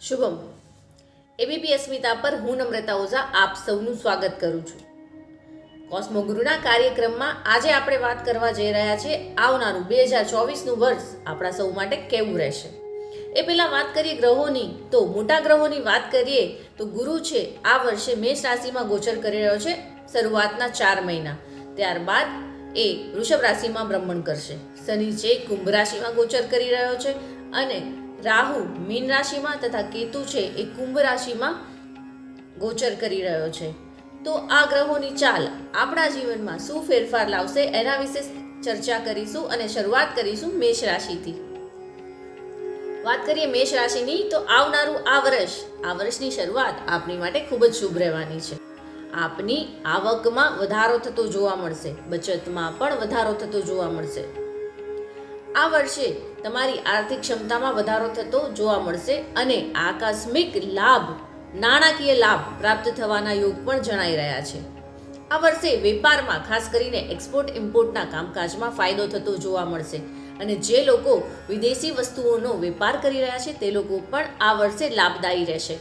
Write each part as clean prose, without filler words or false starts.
Shubham ABP અસ્મિતા પર હું નમ્રતા ઓઝા આપ સૌનું સ્વાગત કરું છું. કોસ્મો ગુરુના કાર્યક્રમમાં આજે આપણે વાત કરવા જઈ રહ્યા છીએ આવનારું 2024નું વર્ષ આપણા સૌ માટે કેવું રહેશે. એ પહેલાં વાત કરીએ ગ્રહોની, તો મોટા ગ્રહોની વાત કરીએ તો ગુરુ છે આ વર્ષે મેષ રાશિમાં ગોચર કરી રહ્યો છે શરૂઆતના 4 મહિના. ત્યારબાદ એ વૃષભ રાશિમાં ભ્રમણ કરશે. શનિ છે કુંભ રાશિમાં ગોચર કરી રહ્યો છે અને રાહુ મીન રાશિમાં તથા કેતુ છે એ કુંભ રાશિમાં ગોચર કરી રહ્યો છે. તો આ ગ્રહોની ચાલ આપણા જીવનમાં શું ફેરફાર લાવશે એના વિશે ચર્ચા કરીશું અને શરૂઆત કરીશું મેષ રાશિથી. વાત કરીએ મેષ રાશિની, તો આવનારું આ વર્ષની શરૂઆત આપની માટે ખૂબ જ શુભ રહેવાની છે. આપની આવકમાં વધારો થતો જોવા મળશે, બચતમાં પણ વધારો થતો જોવા મળશે. આ વર્ષે તમારી આર્થિક ક્ષમતામાં વધારો થતો જોવા મળશે અને આકસ્મિક લાભ, નાણાકીય લાભ પ્રાપ્ત થવાના યોગ પણ જણાઈ રહ્યા છે. આ વર્ષે વેપારમાં ખાસ કરીને એક્સપોર્ટ ઇમ્પોર્ટના કામકાજમાં ફાયદો થતો જોવા મળશે અને જે લોકો વિદેશી વસ્તુઓનો વેપાર કરી રહ્યા છે તે લોકો પણ આ વર્ષે લાભદાયી રહેશે.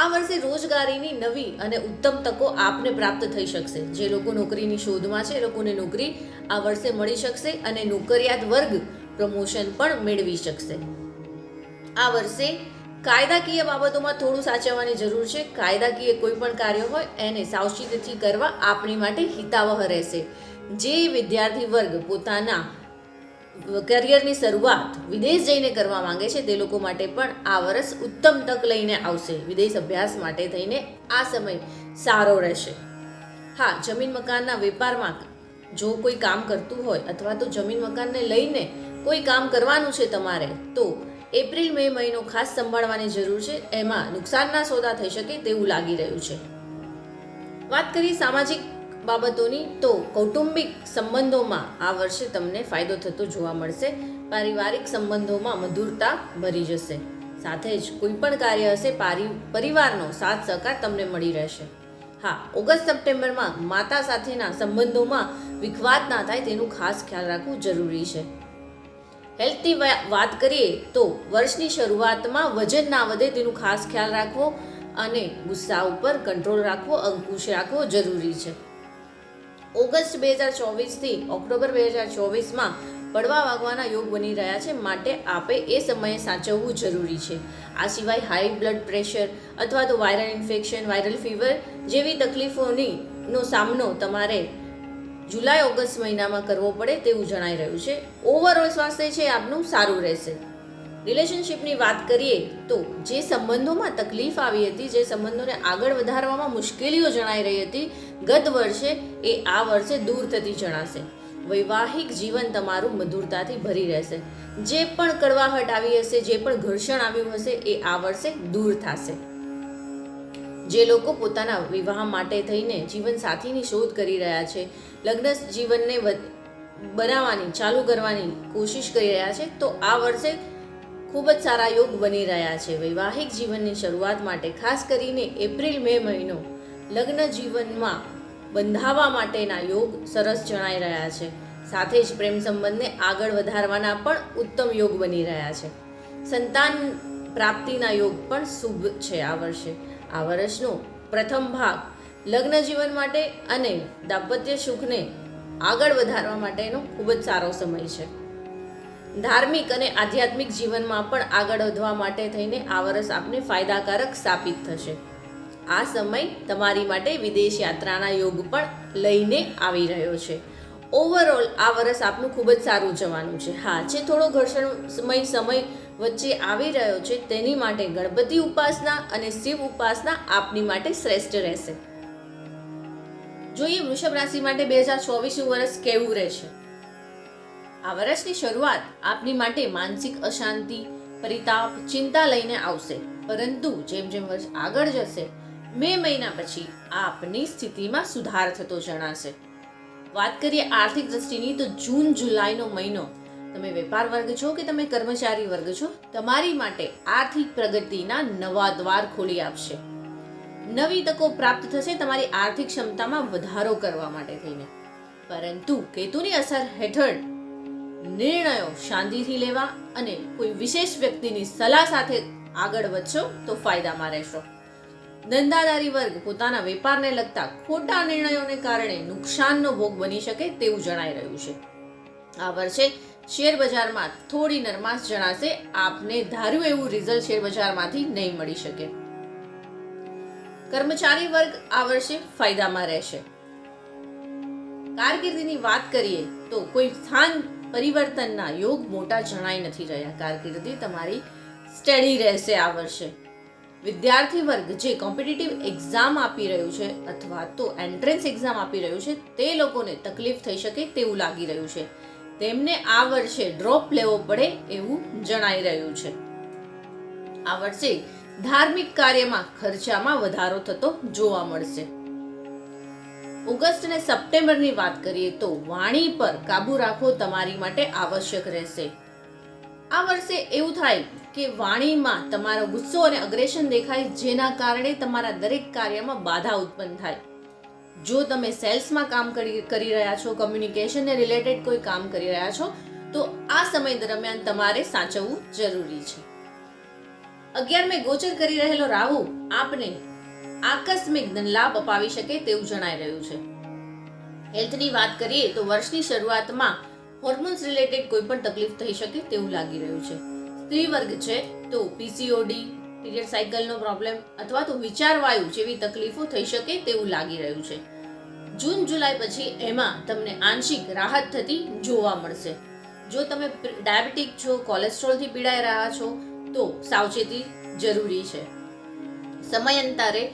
આ વર્ષે રોજગારીની નવી અને ઉત્તમ તકો આપને પ્રાપ્ત થઈ શકશે. જે લોકો નોકરીની શોધમાં છે એ લોકોને નોકરી આ વર્ષે મળી શકશે અને નોકરિયાત વર્ગ પ્રમોશન પણ મેળવી શકશે. આ વર્ષે કાયદાકીય બાબતોમાં થોડું સાચવવાની જરૂર છે. કાયદાકીય કોઈ પણ કાર્ય હોય એને સાવચેતીથી કરવા આપણી માટે હિતાવહ રહેશે. જે વિદ્યાર્થી વર્ગ પોતાના કરિયરની શરૂઆત વિદેશ જઈને કરવા માંગે છે તે લોકો માટે પણ આ વર્ષ ઉત્તમ તક લઈને આવશે. વિદેશ અભ્યાસ માટે થઈને આ સમય સારો રહેશે. હા, જમીન મકાનના વેપારમાં જો કોઈ કામ કરતું હોય અથવા તો જમીન મકાનને લઈને કોઈ કામ કરવાનું છે તમારે, તો એપ્રિલ મે મહિનો ખાસ સંભાળવાની જરૂર છે. એમાં નુકસાનના સોદા થઈ શકે તેવું લાગી રહ્યું છે. વાત કરીએ સામાજિક બાબતોની, તો કૌટુંબિક સંબંધોમાં આ વર્ષે તમને ફાયદો થતો જોવા મળશે. પારિવારિક સંબંધોમાં મધુરતા ભરી જશે. સાથે જ કોઈ પણ કાર્ય હશે પરિવારનો સાથ સહકાર તમને મળી રહેશે. હા, ઓગસ્ટ સપ્ટેમ્બરમાં માતા સાથેના સંબંધોમાં વિખવાદ ના થાય તેનું ખાસ ખ્યાલ રાખવું જરૂરી છે. હેલ્થની વાત કરીએ તો વર્ષની શરૂઆતમાં વજન ના વધે તેનું ખાસ ખ્યાલ રાખવો અને ગુસ્સા ઉપર કંટ્રોલ રાખવો, અંકુશ રાખવો જરૂરી છે. ઓગસ્ટ 2024થી ઓક્ટોબર 2024માં પડવા વાગવાના યોગ બની રહ્યા છે, માટે આપે એ સમયે સાચવવું જરૂરી છે. આ સિવાય હાઈ બ્લડ પ્રેશર અથવા તો વાયરલ ઇન્ફેક્શન, વાયરલ ફીવર જેવી તકલીફોનો સામનો તમારે જુલાઈ ઓગસ્ટ મહિનામાં કરવો પડે તેવું જણાઈ રહ્યું છે. ઓવરઓલ સ્વાસ્થ્ય છે આપનું સારું રહેશે. રિલેશનશિપની વાત કરીએ તો જે સંબંધોમાં તકલીફ આવી હતી, જે સંબંધોને આગળ વધારવામાં મુશ્કેલીઓ જણાઈ રહી હતી ગત વર્ષે, એ આ વર્ષે દૂર થતી જણાશે. વૈવાહિક જીવન તમારું મધુરતાથી ભરી રહેશે. જે પણ કડવાહટ આવી હશે, જે પણ ઘર્ષણ આવ્યું હશે, એ આ વર્ષે દૂર થશે. જે લોકો પોતાના વિવાહ માટે થઈને જીવન સાથીની શોધ કરી રહ્યા છે, લગ્ન જીવનને બનાવવાની ચાલુ કરવાની કોશિશ કરી રહ્યા છે, તો આ વર્ષે ખૂબ જ સારા યોગ બની રહ્યા છે. વૈવાહિક જીવનની શરૂઆત માટે ખાસ કરીને એપ્રિલ મે મહિનો લગ્ન જીવનમાં બંધાવા માટેના યોગ સરસ જણાઈ રહ્યા છે. સાથે જ પ્રેમ સંબંધને આગળ વધારવાના પણ ઉત્તમ યોગ બની રહ્યા છે. સંતાન પ્રાપ્તિના યોગ પણ શુભ છે આ વર્ષે. આ વર્ષનો પ્રથમ ભાગ લગ્ન જીવન માટે અને દાંપત્ય સુખને આગળ વધારવા માટેનો ખૂબ જ સારો સમય છે. ધાર્મિક અને આધ્યાત્મિક જીવનમાં પણ આગળ વધવા માટે થઈને આ વર્ષ આપને ફાયદાકારક સાબિત થશે. આ સમય તમારી માટે વિદેશ યાત્રાના યોગ પણ લઈને આવી રહ્યો છે. ઓવરઓલ આ વર્ષ આપનું ખૂબ જ સારું જવાનું છે. હા, જે થોડો ઘર્ષણમય સમય વચ્ચે આવી રહ્યો છે તેની માટે ગણપતિ ઉપાસના અને શિવ ઉપાસના આપની માટે શ્રેષ્ઠ રહેશે. જોઈએ વૃષભ રાશિ માટે 2024નું વર્ષ કેવું રહેશે. આ વર્ષની શરૂઆત આપની માટે માનસિક અશાંતિ, પરિતાપ, ચિંતા લઈને આવશે, પરંતુ જેમ જેમ વર્ષ આગળ જશે મે મહિના પછી આપની સ્થિતિમાં સુધાર થતો જણાશે. વાત કરીએ આર્થિક દ્રષ્ટિની, તો જૂન જુલાઈનો મહિનો તમે વેપાર વર્ગ છો કે તમે કર્મચારી વર્ગ છો, તમારી માટે આર્થિક પ્રગતિના નવા દ્વાર ખોલી આપશે. નવી તકો પ્રાપ્ત થશે તમારી આર્થિક ક્ષમતામાં વધારો કરવા માટે થઈને. પરંતુ કેતુની અસર હેઠળ નિર્ણયો શાંતિથી લેવા અને કોઈ વિશેષ વ્યક્તિની સલાહ સાથે આગળ વધશો તો ફાયદામાં રહેશો. ધંધાદારી વર્ગ પોતાના વેપારને લગતા ખોટા નિર્ણયોને કારણે નુકસાનનો ભોગ બની શકે તેવું જણાઈ રહ્યું છે. આ વર્ષે શેર બજારમાં થોડી નરમાશ જણાશે. આપને ધાર્યું એવું રિઝલ્ટ શેર બજારમાંથી નહીં મળી શકે. કર્મચારી વર્ગ આ વર્ષે ફાયદામાં રહેશે. કારકિર્દીની વાત કરીએ તો કોઈ સ્થાન પરિવર્તનના યોગ મોટા જણાઈ નથી રહ્યા. કારકિર્દી તમારી સ્ટેડી રહેશે આ વર્ષે. વિદ્યાર્થી વર્ગ જે કોમ્પિટિટિવ એક્ઝામ આપી રહ્યું છે અથવા તો એન્ટ્રન્સ એક્ઝામ આપી રહ્યું છે તે લોકોને તકલીફ થઈ શકે તેવું લાગી રહ્યું છે. તેમને આ વર્ષે ડ્રોપ લેવો પડે એવું જણાઈ રહ્યું છે. આ વર્ષે ધાર્મિક કાર્યમાં ખર્ચામાં વધારો થતો જોવા મળશે. ઓગસ્ટ અને સપ્ટેમ્બરની વાત કરીએ તો વાણી પર કાબુ રાખવો તમારી માટે આવશ્યક રહેશે. આ વર્ષે એવું થાય કે વાણીમાં તમારો ગુસ્સો અને અગ્રેશન દેખાય, જેના કારણે તમારા દરેક કાર્યમાં બાધા ઉત્પન્ન થાય. જો તમે સેલ્સમાં કામ કરી રહ્યા છો, કમ્યુનિકેશનને રિલેટેડ કોઈ કામ કરી રહ્યા છો, તો આ સમય દરમિયાન તમારે સાચવવું જરૂરી છે. 11મે ગોચર કરી રહેલો રાહુ આપને આકસ્મિક ધનલાભ અપાવી શકે તેવું જણાઈ રહ્યું છે. હેલ્થની વાત કરીએ તો વર્ષની શરૂઆતમાં હોર્મોન્સ રિલેટેડ કોઈ પણ તકલીફ થઈ શકે તેવું લાગી રહ્યું છે. સ્ત્રી વર્ગ છે તો પીસીઓડી, પીરિયડ સાયકલનો પ્રોબ્લેમ અથવા તો વિચારવાયુ જેવી તકલીફો થઈ શકે તેવું લાગી રહ્યું છે. જૂન જુલાઈ પછી એમાં તમને આંશિક રાહત થતી જોવા મળશે. જો તમે ડાયાબિટીક છો, કોલેસ્ટ્રોલથી પીડાઈ રહ્યા છો તો સાવચેતી જરૂરી છે. સમયાંતરે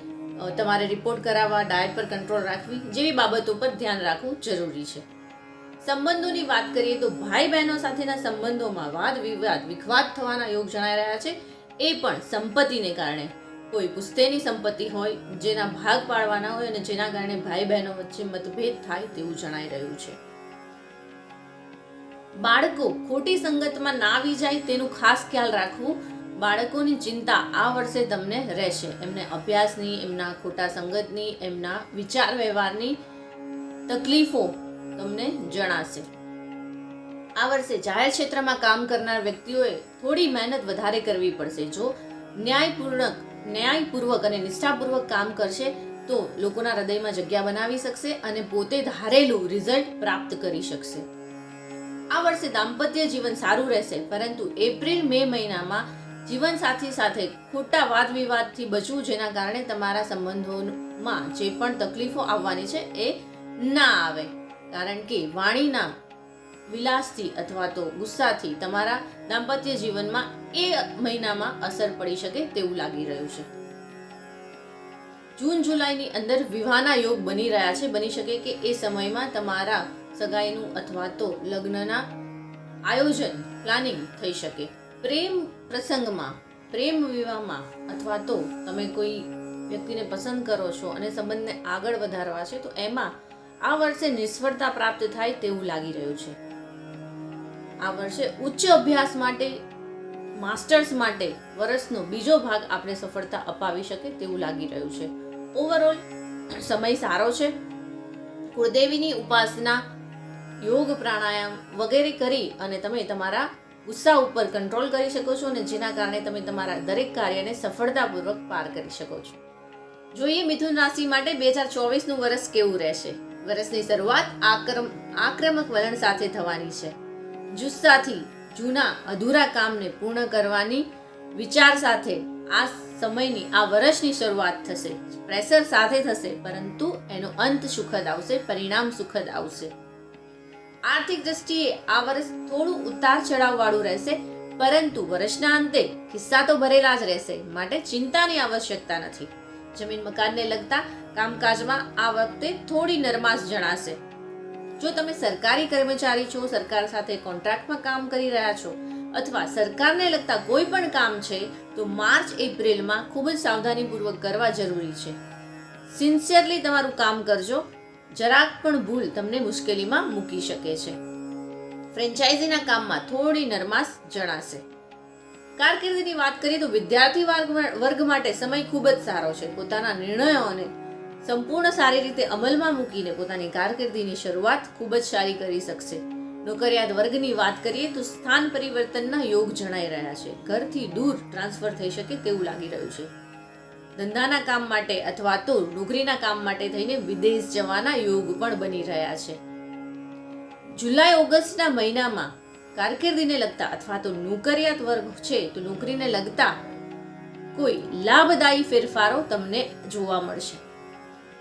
તમારે રિપોર્ટ કરાવવા, ડાયટ પર કંટ્રોલ રાખવી જેવી બાબતો પર ધ્યાન રાખવું જરૂરી છે. સંબંધોની વાત કરીએ તો ભાઈ બહેનો સાથેના સંબંધોમાં વાદ વિવાદ, વિખવાદ થવાના યોગ જણાઈ રહ્યા છે. એ પણ સંપત્તિને કારણે. કોઈ પુસ્તેની સંપત્તિ હોય જેના ભાગ પાડવાના હોય અને જેના કારણે ભાઈ બહેનો વચ્ચે મતભેદ થાય તેવું જણાઈ રહ્યું છે. બાળકો ખોટી સંગતમાં ના આવી જાય તેનું ખાસ ખ્યાલ રાખવું. બાળકોની ચિંતા આ વર્ષે તમને રહેશે. એમને અભ્યાસની, એમના ખોટા સંગતની, એમના વિચાર વ્યવહારની તકલીફો તમને જણાશે. આ વર્ષે જાહેર ક્ષેત્રમાં કામ કરનાર વ્યક્તિઓએ થોડી મહેનત વધારે કરવી પડશે. જો ન્યાયપૂર્વક અને નિષ્ઠાપૂર્વક કામ કરશે તો લોકોના હૃદયમાં જગ્યા બનાવી શકશે અને પોતે ધારેલું રિઝલ્ટ પ્રાપ્ત કરી શકશે. આ વર્ષે દાંપત્ય જીવન સારું રહેશે, પરંતુ એપ્રિલ-મે મહિનામાં જીવનસાથી સાથે ખોટા વાદ વિવાદથી બચવું, જેના કારણે તમારા સંબંધોમાં જે પણ તકલીફો આવવાની છે એ ના આવે. કારણ કે વાણીના વિલાસથી અથવા તો ગુસ્સાથી તમારા દાંપત્ય જીવનમાં એ મહિનામાં અસર પડી શકે તેવું લાગી રહ્યું છે. જૂન જુલાઈની અંદર વિવાહના યોગ બની રહ્યા છે. બની શકે કે એ સમયમાં તમારા સગાઈનું અથવા તો લગ્નના આયોજન, પ્લાનિંગ થઈ શકે. પ્રેમ પ્રસંગમાં, પ્રેમ વિવાહમાં અથવા તો તમે કોઈ વ્યક્તિને પસંદ કરો છો અને સંબંધને આગળ વધારવા છે તો એમાં આ વર્ષે નિષ્ફળતા પ્રાપ્ત થાય તેવું લાગી રહ્યું છે. આ વર્ષે ઉચ્ચ અભ્યાસ માટે, માસ્ટર્સ માટે વર્ષનો બીજો ભાગ આપણે સફળતા અપાવી શકે તેવું લાગી રહ્યું છે. ઓવરઓલ સમય સારો છે. કુળદેવીની ઉપાસના, યોગ, પ્રાણાયામ વગેરે કરી અને તમે તમારા ગુસ્સા ઉપર કંટ્રોલ કરી શકો છો અને જેના કારણે તમે તમારા દરેક કાર્યને સફળતાપૂર્વક પાર કરી શકો છો. જોઈએ મિથુન રાશિ માટે 2024નું વર્ષ કેવું રહેશે. વર્ષની શરૂઆત આક્રમક વલણ સાથે થવાની છે. જુસ્સાથી જૂના અધૂરા કામને પૂર્ણ કરવાની વિચાર સાથે આ સમયની, આ વર્ષની શરૂઆત થશે. પ્રેશર સાથે થશે, પરંતુ એનો અંત સુખદ આવશે, પરિણામ સુખદ આવશે. આર્થિક દ્રષ્ટિએ આ વર્ષ થોડું ઉતાર ચઢાવ વાળું રહેશે, પરંતુ વર્ષના અંતે ખિસ્સા તો ભરેલા જ રહેશે, માટે ચિંતાની આવશ્યકતા નથી. જમીન મકાનને લગતા કામકાજમાં આ વખતે થોડી નરમાશ જણાશે. જો તમે સરકારી કર્મચારી છો, સરકાર સાથે કોન્ટ્રાક્ટમાં કામ કરી રહ્યા છો અથવા સરકારને લગતા કોઈ પણ કામ છે તો માર્ચ-એપ્રિલમાં ખૂબ જ સાવધાનીપૂર્વક કરવા જરૂરી છે. સિન્સિયરલી તમારું કામ કરજો. જરાક પણ ભૂલ તમને મુશ્કેલીમાં મૂકી શકે છે. ફ્રેન્ચાઇઝીના કામમાં થોડી નરમાશ જણાશે. કારકિર્દીની વાત કરીએ તો વિદ્યાર્થી વર્ગ માટે સમય ખૂબ જ સારો છે. પોતાના નિર્ણયોને સંપૂર્ણ સારી રીતે અમલમાં મૂકીને પોતાની કારકિર્દીની શરૂઆત ખૂબ જ સારી કરી શકશે. નોકરિયાત વર્ગની વાત કરીએ તો સ્થાન પરિવર્તનના યોગ જણાઈ રહ્યા છે. ઘરથી દૂર ટ્રાન્સફર થઈ શકે તેવું લાગી રહ્યું છે. ધંધાના કામ માટે અથવા તો નોકરીના કામ માટે થઈને વિદેશ જવાના યોગ પણ બની રહ્યા છે. જુલાઈ ઓગસ્ટના મહિનામાં કારકિર્દીને લગતા અથવા તો નોકરિયાત વર્ગ છે તો નોકરીને લગતા કોઈ લાભદાયી ફેરફારો તમને જોવા મળશે.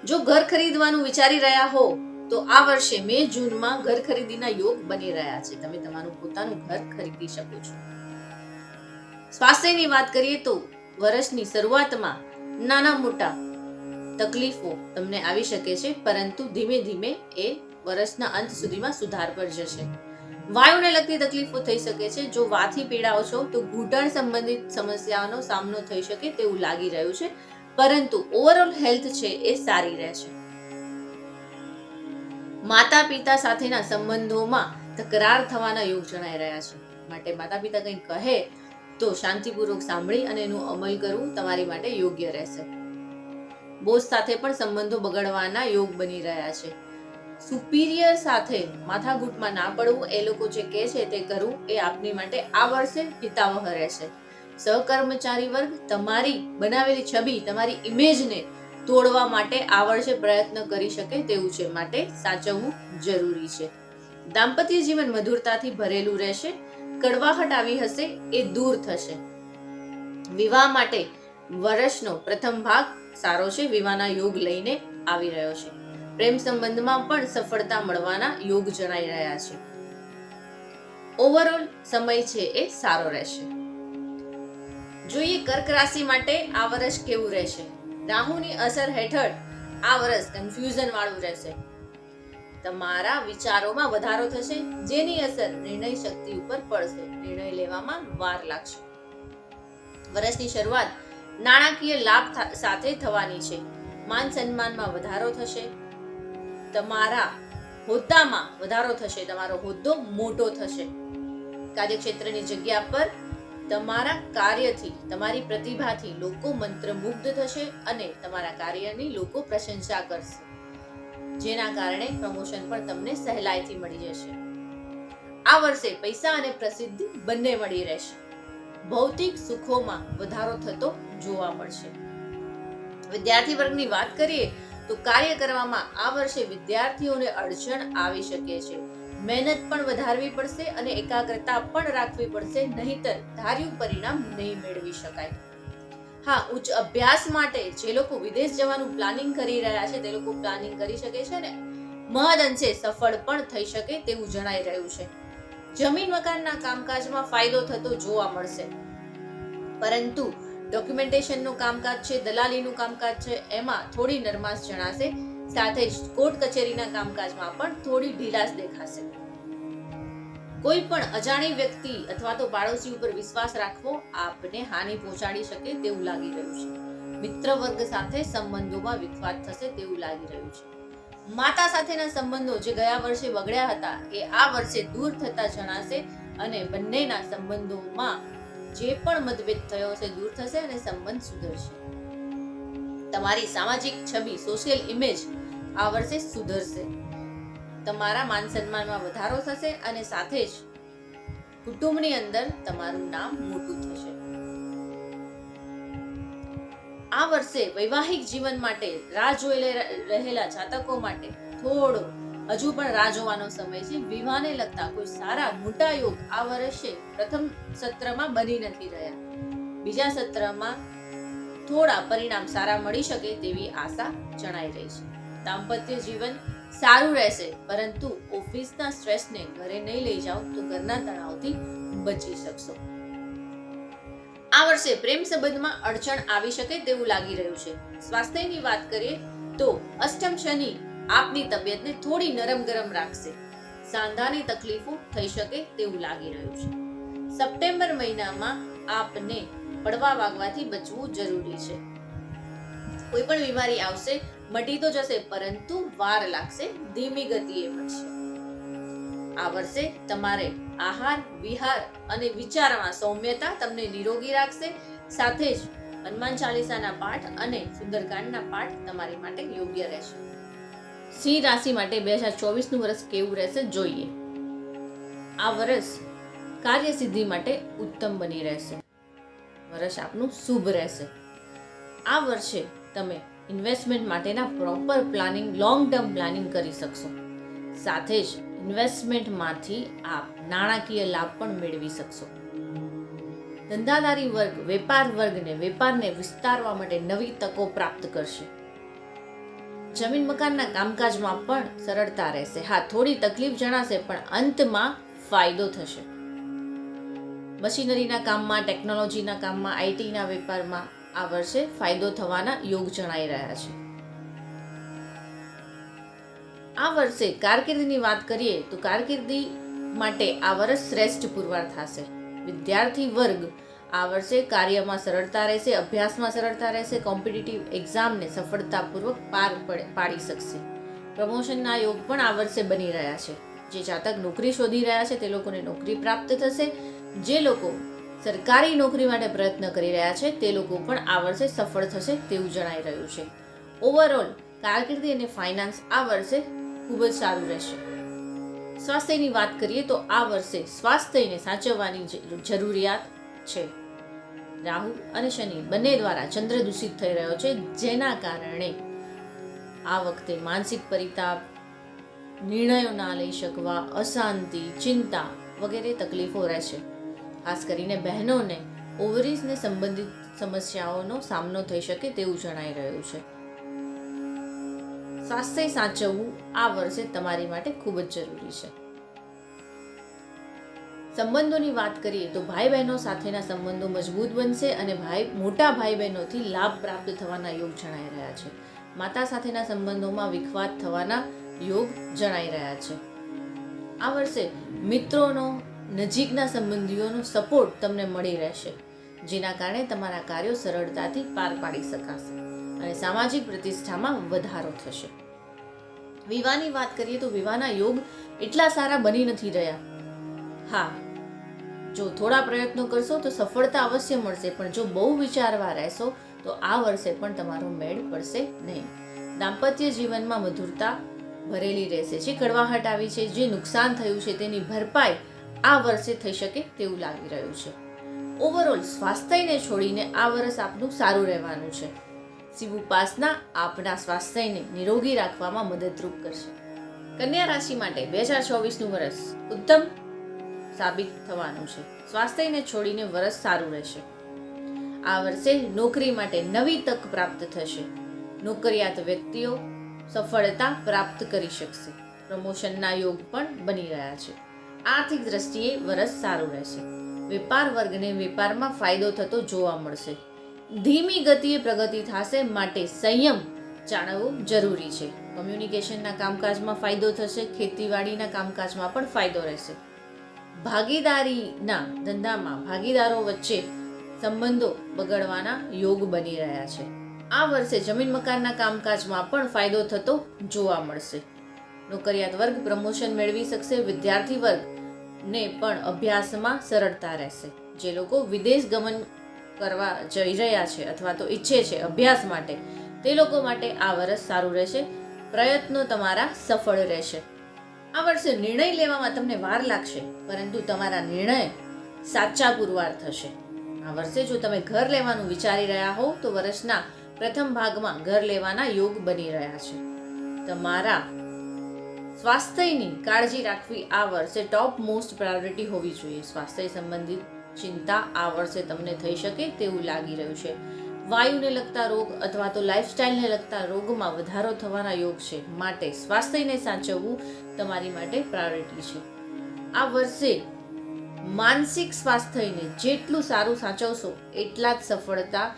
જો ઘર ખરીદવાનું વિચારી રહ્યા હો તો આ વર્ષે મે જૂનમાં ઘર ખરીદીના યોગ બની રહ્યા છે. તમે તમારું પોતાનું ઘર ખરીદી શકો છો. સ્વાસ્થ્યની વાત કરીએ તો વર્ષની શરૂઆતમાં નાના મોટા તકલીફો તમને આવી શકે છે, પરંતુ ધીમે ધીમે એ વર્ષના અંત સુધીમાં સુધાર પર જશે. વાયુને લગતી તકલીફો થઈ શકે છે. જો વાથી પીડાઓ છો તો ઘૂંટણ સંબંધિત સમસ્યાઓનો સામનો થઈ શકે તેવું લાગી રહ્યું છે, પરંતુ ઓવરઓલ હેલ્થ છે એ સારી રહેશે. માતા પિતા સાથેના સંબંધોમાં તકરાર થવાના યોગ જણાઈ રહ્યા છે, માટે માતા પિતા કંઈ કહે તો શાંતિપૂર્વક સાંભળી અને એનું અમલ કરવું તમારી માટે યોગ્ય રહેશે. બોસ સાથે પણ સંબંધો બગડવાના યોગ બની રહ્યા છે. સુપીરિયર સાથે માથાકૂટમાં ના પડવું, એ લોકો જે કહે છે તે કરવું એ આપની માટે આ વર્ષે હિતાવહ રહેશે. સહકર્મચારી વર્ગ તમારી બનાવેલી છબી, તમારી ઇમેજને તોડવા માટે આ વર્ષે પ્રયત્ન કરી શકે તેવું છે, માટે સાચવવું જરૂરી છે. દાંપત્ય જીવન મધુરતાથી ભરેલું રહેશે. કડવાહટ આવી હશે એ દૂર થશે. વિવાહ માટે વર્ષનો પ્રથમ ભાગ સારો છે. વિવાહના યોગ લઈને આવી રહ્યો છે. પ્રેમ સંબંધમાં પણ સફળતા મળવાના યોગ જણાઈ રહ્યા છે. ઓવરઓલ સમય છે એ સારો રહેશે. જોઈએ કર્ક રાશિ માટે આ વર્ષ કેવું રહેશે. રાહુની અસર હેઠળ આ વર્ષ કન્ફ્યુઝન વાળું રહેશે. તમારા વિચારોમાં વધારો થશે, જેની અસર નિર્ણય શક્તિ ઉપર પડશે. નિર્ણય લેવામાં વાર લાગશે. વર્ષની શરૂઆત નાણાકીય લાભ સાથે થવાની છે. માન સન્માનમાં વધારો થશે. તમારા હોદ્દામાં વધારો થશે. તમારો હોદ્દો મોટો થશે. કાર્યક્ષેત્રની જગ્યા પર તમારા કાર્યથી, તમારી પ્રતિભાથી લોકો મંત્રમુગ્ધ થશે અને તમારા કાર્યની લોકો પ્રશંસા કરશે, જેના કારણે પ્રમોશન પણ તમને સહેલાઈથી મળી જશે. આ વર્ષે પૈસા અને પ્રસિદ્ધિ બંને મળી રહેશે. ભૌતિક સુખોમાં વધારો થતો જોવા મળશે. વિદ્યાર્થી વર્ગની વાત કરીએ તો કાર્ય કરવામાં આ વર્ષે વિદ્યાર્થીઓને અડચણ આવી શકે છે. મહેનત પણ વધારવી પડશે અને એકાગ્રતા પણ રાખવી પડશે, નહીતર ધાર્યું પરિણામ નહીં મેળવી શકાય. હા, ઉચ્ચ અભ્યાસ માટે જે લોકો વિદેશ જવાનું પ્લાનિંગ કરી રહ્યા છે તે લોકો પ્લાનિંગ કરી શકે છે ને મહદ અંશે સફળ પણ થઈ શકે તેવું જણાઈ રહ્યું છે. જમીન મકાનના કામકાજમાં ફાયદો થતો જોવા મળશે, પરંતુ ડોક્યુમેન્ટેશનનું કામકાજ છે, દલાલીનું કામકાજ છે, એમાં થોડી નરમાશ જણાશે. સાથે જ કોર્ટ કચેરીના કામકાજમાં પણ થોડી ઢીલાશ દેખાશે. કોઈ પણ અજાણી વ્યક્તિ અથવા તો પાડોશી ઉપર વિશ્વાસ રાખવો આપને હાનિ પહોંચાડી શકે તેવું લાગી રહ્યું છે. મિત્ર વર્ગ સાથે સંબંધોમાં વિખવાદ થશે તેવું લાગી રહ્યું છે. માતા સાથેના સંબંધો જે ગયા વર્ષે બગડ્યા હતા એ આ વર્ષે દૂર થતા જણાશે અને બંનેના સંબંધોમાં જે પણ મતભેદ થયો છે દૂર થશે અને સંબંધ સુધરશે. તમારી સામાજિક છબી, સોશિયલ ઇમેજ આ વર્ષે સુધરશે. તમારા માન સન્માનમાં વધારો થશે અને સાથે જ કુટુંબની અંદર તમારું નામ મોટું થશે. આ વર્ષે વૈવાહિક જીવન માટે રાહ જોઈ રહેલા જાતકો માટે થોડો હજુ પણ રાહ જોવાનો સમય છે. વિવાહને લગતા કોઈ સારા મોટા યોગ આ વર્ષે પ્રથમ સત્રમાં બની નથી રહ્યા. બીજા સત્રમાં થોડા પરિણામ સારા મળી શકે તેવી આશા જણાઈ રહી છે. દાંપત્ય જીવન સારું રહેશે, પરંતુ ઓફિસના સ્ટ્રેસને ઘરે નહીં લઈ જાઓ તો ઘરના તણાવથી બચી શકશો. આ વર્ષે પ્રેમ સંબંધમાં અડચણ આવી શકે તેવું લાગી રહ્યું છે. સ્વાસ્થ્યની વાત કરીએ તો અષ્ટમ શનિ આપની તબિયતને થોડી નરમ ગરમ રાખશે. સાંધાની તકલીફો થઈ શકે તેવું લાગી રહ્યું છે. સપ્ટેમ્બર મહિનામાં આપને પડવા વાગવાથી બચવું જરૂરી છે. કોઈ પણ બીમારી આવશે, મટી તો જશે, પરંતુ વાર લાગશે, ધીમી ગતિએ મટશે. આ વર્ષે તમારે આહાર, વિહાર અને વિચારમાં સૌમ્યતા તમને નિરોગી રાખશે. સાથે જ હનુમાન ચાલીસાના પાઠ અને સુંદરકાંડના પાઠ તમારી માટે યોગ્ય રહેશે. સિંહ રાશિ માટે 2024 નું વર્ષ કેવું રહેશે જોઈએ. આ વર્ષ કાર્યસિદ્ધિ માટે ઉત્તમ બની રહેશે. વર્ષ આપનું શુભ રહેશે. આ વર્ષે તમે ઇન્વેસ્ટમેન્ટ માટેના proper planning, long term planning કરી શકશો. સાથે જ ઇન્વેસ્ટમેન્ટમાંથી આપ નાણાકીય લાભ પણ મેળવી શકશો. ધંધાદારી વર્ગ, વેપાર વર્ગને વેપારને વિસ્તારવા માટે નવી તકો પ્રાપ્ત કરશે. જમીન મકાનના કામકાજમાં પણ સરળતા રહેશે. હા, થોડી તકલીફ જણાશે પણ અંતમાં ફાયદો થશે. મશીનરીના કામમાં, ટેકનોલોજીના કામમાં, આઈટીના વેપારમાં આ વર્ષે ફાયદો થવાના યોગ જણાઈ રહ્યા છે. આ વર્ષે કારકિર્દીની વાત કરીએ તો કારકિર્દી માટે આ વર્ષ શ્રેષ્ઠ પુરવાર થશે. વિદ્યાર્થી વર્ગ આ વર્ષે કાર્યમાં સરળતા રહેશે, અભ્યાસમાં સરળતા રહેશે, કોમ્પિટિટિવ એક્ઝામને સફળતાપૂર્વક પાર પાડી શકશે. પ્રમોશનના યોગ પણ આ વર્ષે બની રહ્યા છે. જે જાતક નોકરી શોધી રહ્યા છે તે લોકોને નોકરી પ્રાપ્ત થશે. જે લોકો સરકારી નોકરી માટે પ્રયત્ન કરી રહ્યા છે તે લોકો પણ આ વર્ષે સફળ થશે તેવું જણાઈ રહ્યું છે. ઓવરઓલ કારકિર્દી અને ફાઇનાન્સ આ વર્ષે ખૂબ જ સારું રહેશે. સ્વાસ્થ્યની વાત કરીએ તો આ વર્ષે સ્વાસ્થ્યને સાચવવાની જરૂરિયાત છે. રાહુ અને શનિ બંને દ્વારા ચંદ્ર દૂષિત થઈ રહ્યો છે, જેના કારણે આ વખતે માનસિક પરિતાપ, નિર્ણયો ના લઈ શકવા, અશાંતિ, ચિંતા વગેરે તકલીફો રહેશે. ખાસ કરીને બહેનોને ઓવરીઝને સંબંધિત સમસ્યાઓનો સામનો થઈ શકે તેવું જણાઈ રહ્યું છે. સ્વાસ્થ્ય સાચવવું આ વર્ષે તમારી માટે ખૂબ જ જરૂરી છે. સંબંધોની વાત કરીએ તો ભાઈ બહેનો સાથેના સંબંધો મજબૂત બનશે અને મોટા ભાઈ બહેનોથી લાભ પ્રાપ્ત થવાના યોગ જણાઈ રહ્યા છે. માતા સાથેના સંબંધોમાં વિખવાદ થવાના યોગ જણાઈ રહ્યા છે. આ વર્ષે મિત્રોનો, નજીકના સંબંધીઓનો સપોર્ટ તમને મળી રહેશે, જેના કારણે તમારા કાર્યો સરળતાથી પાર પાડી શકાશે અને સામાજિક પ્રતિષ્ઠામાં વધારો થશે. વિવાહની વાત કરીએ તો વિવાહના યોગ એટલા સારા બની નથી રહ્યા. હા, જો થોડા પ્રયત્નો કરશો તો સફળતા અવશ્ય મળશે, પણ જો બહુ વિચારવા રહેશો તો આ વર્ષે પણ તમારો મેળ પડશે નહીં. દાંપત્ય જીવનમાં મધુરતા ભરેલી રહેશે. જે કડવાહટ આવી છે, જે નુકસાન થયું છે તેની ભરપાઈ આ વર્ષે થઈ શકે તેવું લાગી રહ્યું છે. ઓવરઓલ સ્વાસ્થ્યને છોડીને આ વર્ષ આપનું સારું રહેવાનું છે. શિવ ઉપાસના આપના સ્વાસ્થ્યને નિરોગી રાખવામાં મદદરૂપ કરશે. કન્યા રાશિ માટે 2024નું વર્ષ ઉત્તમ સાબિત થવાનું છે. સ્વાસ્થ્યને છોડીને વર્ષ સારું રહેશે. આ વર્ષે નોકરી માટે નવી તક પ્રાપ્ત થશે. નોકરિયાત વ્યક્તિઓ સફળતા પ્રાપ્ત કરી શકશે. પ્રમોશનના યોગ પણ બની રહ્યા છે. આર્થિક દ્રષ્ટિએ વર્ષ સારું રહેશે. વેપાર વર્ગને વેપારમાં ફાયદો થતો જોવા મળશે. ધીમી ગતિએ પ્રગતિ થશે, માટે સંયમ જાળવવો જરૂરી છે. કમ્યુનિકેશનના કામકાજમાં ફાયદો થશે. ખેતીવાડીના કામકાજમાં પણ ફાયદો રહેશે. ભાગીદારીના ધંધામાં ભાગીદારો વચ્ચે સંબંધો બગડવાના યોગ બની રહ્યા છે. આ વર્ષે જમીન મકાનના કામકાજમાં પણ ફાયદો થતો જોવા મળશે. નોકરિયાત વર્ગ પ્રમોશન મેળવી શકશે. વિદ્યાર્થી વર્ગને પણ અભ્યાસમાં સરળતા રહેશે. જે લોકો વિદેશ ગમન કરવા જઈ રહ્યા છે અથવા તો ઈચ્છે છે અભ્યાસ માટે, તે લોકો માટે આ વર્ષ સારું રહેશે. પ્રયત્નો તમારા સફળ રહેશે. આ વર્ષે નિર્ણય લેવામાં તમને વાર લાગશે, પરંતુ તમારા નિર્ણય સાચા પુરવાર થશે. આ વર્ષે જો તમે ઘર લેવાનું વિચારી રહ્યા હો તો વર્ષના પ્રથમ ભાગમાં ઘર લેવાના યોગ બની રહ્યા છે. તમારા સ્વાસ્થ્યની કાળજી રાખવી આ વર્ષે ટોપ મોસ્ટ પ્રાયોરિટી હોવી જોઈએ. સ્વાસ્થ્ય સંબંધિત ચિંતા આ વર્ષે તમને થઈ શકે તેવું લાગી રહ્યું છે. વાયુને લગતા રોગ અથવા તો લાઇફસ્ટાઇલને લગતા રોગમાં વધારો થવાના યોગ છે, માટે સ્વાસ્થ્યને સાચવવું તમારી માટે પ્રાયોરિટી છે. આ વર્ષે માનસિક સ્વાસ્થ્યને જેટલું સારું સાચવશો એટલા જ સફળતા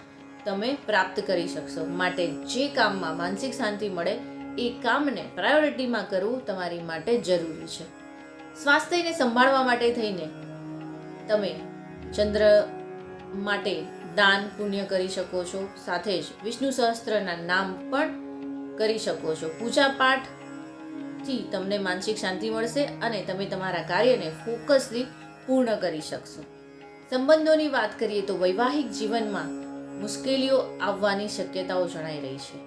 તમે પ્રાપ્ત કરી શકશો. માટે જે કામમાં માનસિક શાંતિ મળે એ કામને પ્રાયોરિટીમાં કરવું તમારી માટે જરૂરી છે. સ્વાસ્થ્યને સંભાળવા માટે થઈને તમે ચંદ્ર માટે દાન પુણ્ય કરી શકો છો. સાથે જ વિષ્ણુ સહસ્ત્રના નામ પણ કરી શકો છો. પૂજા પાઠથી તમને માનસિક શાંતિ મળશે અને તમે તમારા કાર્યને ફોકસથી પૂર્ણ કરી શકશો. સંબંધોની વાત કરીએ તો વૈવાહિક જીવનમાં મુશ્કેલીઓ આવવાની શક્યતાઓ જણાઈ રહી છે.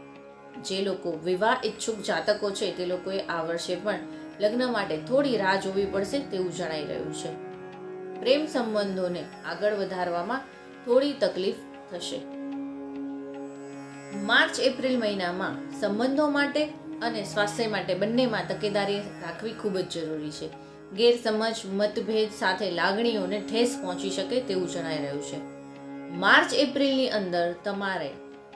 જે લોકો વિવાહ ઈચ્છુક જાતકો છે તે લોકોએ આ વર્ષે પણ લગ્ન માટે થોડી રાહ જોવી પડશે તેવું જણાઈ રહ્યું છે. પ્રેમ સંબંધોને આગળ વધારવામાં થોડી તકલીફ થશે. માર્ચ એપ્રિલ મહિનામાં સંબંધો માટે અને સ્વાસ્થ્ય માટે બંનેમાં તકેદારી રાખવી ખૂબ જ જરૂરી છે. ગેરસમજ, મતભેદ સાથે લાગણીઓને ઠેસ પહોંચી શકે તેવું જણાઈ રહ્યું છે. માર્ચ એપ્રિલની અંદર તમારે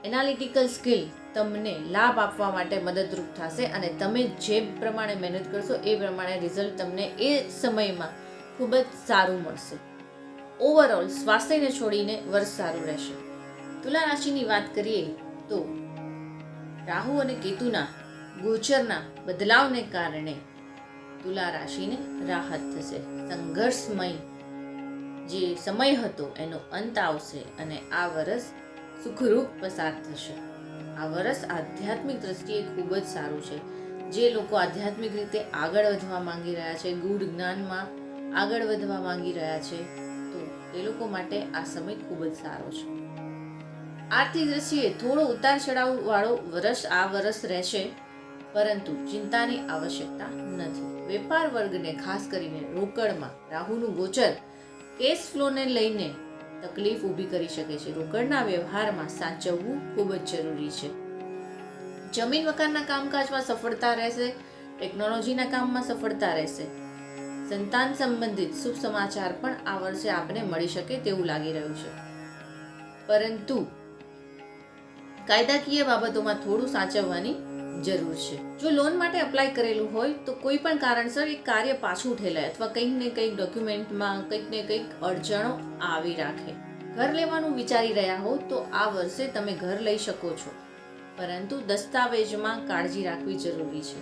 એનાલિટિકલ સ્કિલ તમને લાભ આપવા માટે મદદરૂપ થશે અને તમે જે પ્રમાણે મહેનત કરશો એ પ્રમાણે રિઝલ્ટ તમને એ સમયમાં ખૂબ જ સારું મળશે. ઓવરઓલ સ્વાસ્થ્યને છોડીને વર્ષ સારું રહેશે. તુલા રાશિની વાત કરીએ તો રાહુ અને કેતુના ગોચરના બદલાવને કારણે તુલા રાશિને રાહત થશે. સંઘર્ષમય જે સમય હતો એનો અંત આવશે અને આ વર્ષ સુખરૂપ પસાર થશે. આ વર્ષ આધ્યાત્મિક દ્રષ્ટિએ ખૂબ જ સારું છે. જે લોકો આધ્યાત્મિક રીતે આગળ વધવા માંગી રહ્યા છે, ગૂઢ જ્ઞાનમાં આગળ વધવા માંગી રહ્યા છે, તો તે લોકો માટે આ સમય ખૂબ જ સારો છે. આર્થિક દ્રષ્ટિએ થોડો ઉતાર ચઢાવ વાળો વર્ષ આ વર્ષ રહેશે, પરંતુ ચિંતાની આવશ્યકતા નથી. વેપાર વર્ગને ખાસ કરીને રોકડમાં રાહુનું ગોચર કેશ ફ્લોને લઈને તકલીફ ઊભી કરી શકે છે. રોકડના વ્યવહારમાં સાચવવું ખૂબ જ જરૂરી છે. જમીન મકાનના કામકાજમાં સફળતા રહેશે. ટેકનોલોજીના કામમાં સફળતા રહેશે. સંતાન સંબંધિત શુભ સમાચાર પણ આ વર્ષે આપને મળી શકે તેવું લાગી રહ્યું છે, પરંતુ કાયદાકીય બાબતોમાં થોડું સાચવવાની જરૂર છે. જો લોન માટે અપ્લાય કરેલું હોય તો કોઈ પણ કારણસર એ કાર્ય પાછું ઠેલાય અથવા કંઈક ને કંઈક ડોક્યુમેન્ટમાં કંઈક ને કંઈક અડચણો આવી રાખે. ઘર લેવાનું વિચારી રહ્યા હો તો આ વર્ષે તમે ઘર લઈ શકો છો, પરંતુ દસ્તાવેજમાં કાળજી રાખવી જરૂરી છે.